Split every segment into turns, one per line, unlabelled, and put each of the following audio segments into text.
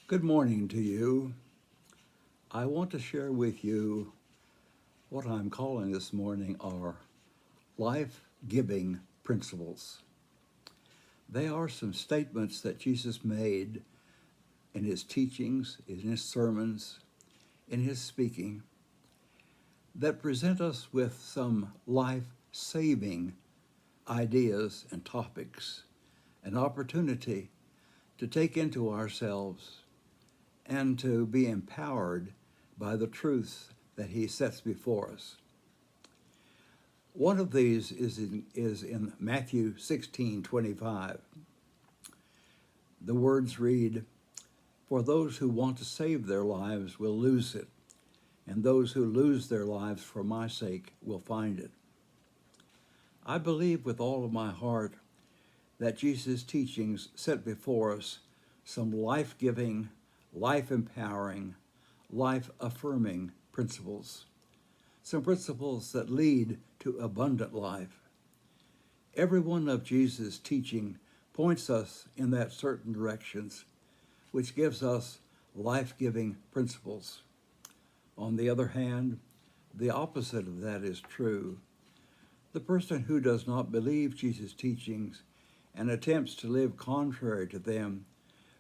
Good morning to you. I want to share with you what I'm calling this morning are life-giving principles. They are some statements that Jesus made in his teachings, in his sermons, in his speaking, that present us with some life-saving ideas and topics, an opportunity to take into ourselves and to be empowered by the truths that he sets before us. One of these is in Matthew 16:25. The words read, "For those who want to save their lives will lose it, and those who lose their lives for my sake will find it." I believe with all of my heart that Jesus' teachings set before us some life-giving, life-empowering, life-affirming principles, some principles that lead to abundant life. Every one of Jesus' teaching points us in that certain directions, which gives us life-giving principles. On the other hand, the opposite of that is true. The person who does not believe Jesus' teachings and attempts to live contrary to them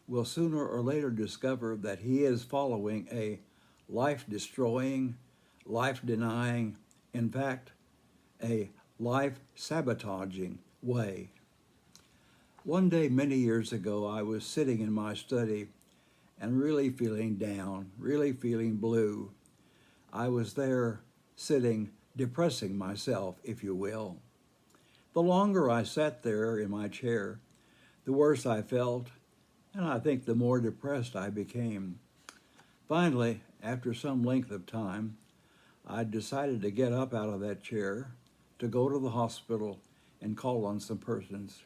will sooner or later discover that he is following a life-destroying, life-denying, in fact, a life-sabotaging way. One day many years ago, I was sitting in my study and really feeling down, really feeling blue. I was there sitting, depressing myself, if you will. The longer I sat there in my chair, the worse I felt, and I think the more depressed I became. Finally, after some length of time, I decided to get up out of that chair, to go to the hospital and call on some persons.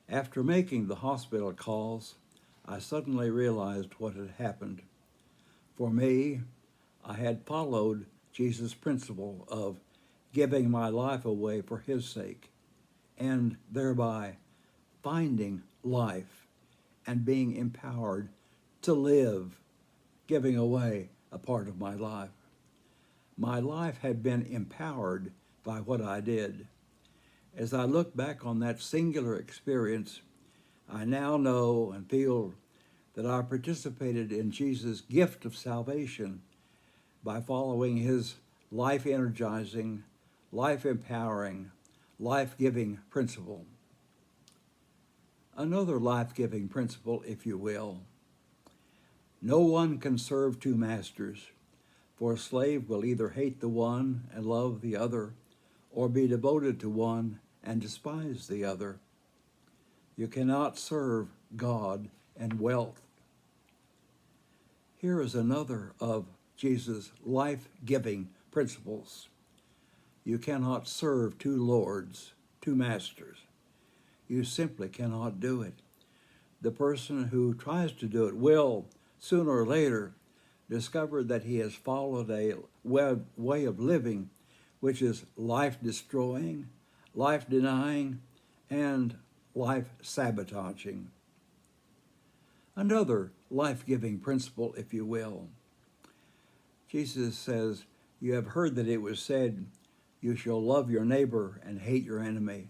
After making the hospital calls, I suddenly realized what had happened. For me, I had followed Jesus' principle of giving my life away for his sake, and thereby finding life and being empowered to live, giving away a part of my life. My life had been empowered by what I did. As I look back on that singular experience, I now know and feel that I participated in Jesus' gift of salvation by following his life-energizing, life-empowering, life-giving principle. Another life-giving principle, if you will. No one can serve two masters, for a slave will either hate the one and love the other, or be devoted to one and despise the other. You cannot serve God and wealth. Here is another of Jesus' life-giving principles. You cannot serve two lords, two masters. You simply cannot do it. The person who tries to do it will, sooner or later, discover that he has followed a way of living which is life-destroying, life-denying, and life-sabotaging. Another life-giving principle, if you will. Jesus says, "You have heard that it was said, 'You shall love your neighbor and hate your enemy.'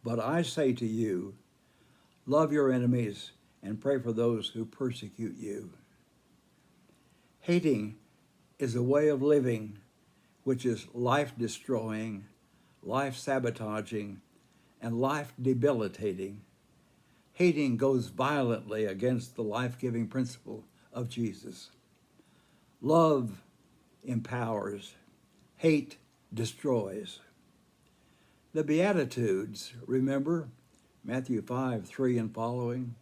But I say to you, love your enemies and pray for those who persecute you." Hating is a way of living which is life-destroying, life-sabotaging, and life-debilitating. Hating goes violently against the life-giving principle of Jesus. Love empowers, hate destroys. The Beatitudes, remember, Matthew 5:3 and following,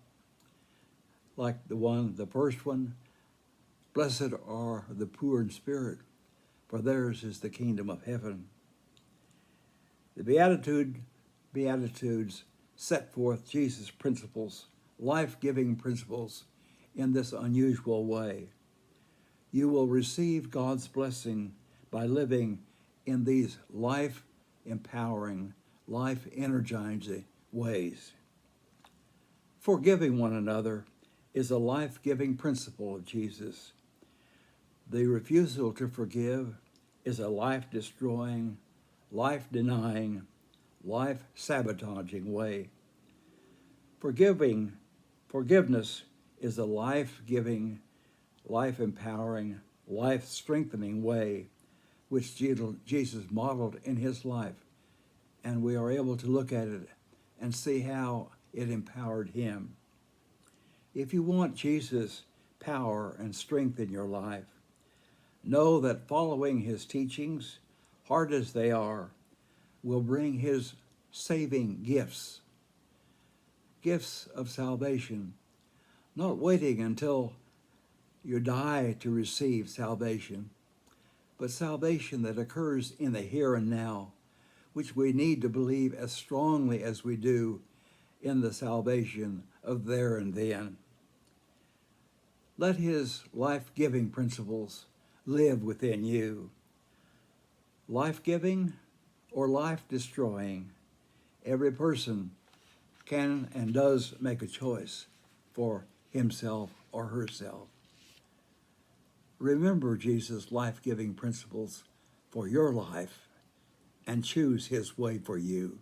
like the first one, "Blessed are the poor in spirit, for theirs is the kingdom of heaven." The Beatitudes set forth Jesus' principles, life-giving principles, in this unusual way. You will receive God's blessing by living in these life-empowering, life-energizing ways. Forgiving one another is a life-giving principle of Jesus. The refusal to forgive is a life-destroying, life-denying, life-sabotaging way. Forgiveness is a life-giving, life-empowering, life-strengthening way which Jesus modeled in his life, and we are able to look at it and see how it empowered him. If you want Jesus' power and strength in your life, know that following his teachings, hard as they are, will bring his saving gifts of salvation, not waiting until you die to receive salvation, but salvation that occurs in the here and now, which we need to believe as strongly as we do in the salvation of there and then. Let his life-giving principles live within you. Life-giving or life-destroying, every person can and does make a choice for himself or herself. Remember Jesus' life-giving principles for your life and choose his way for you.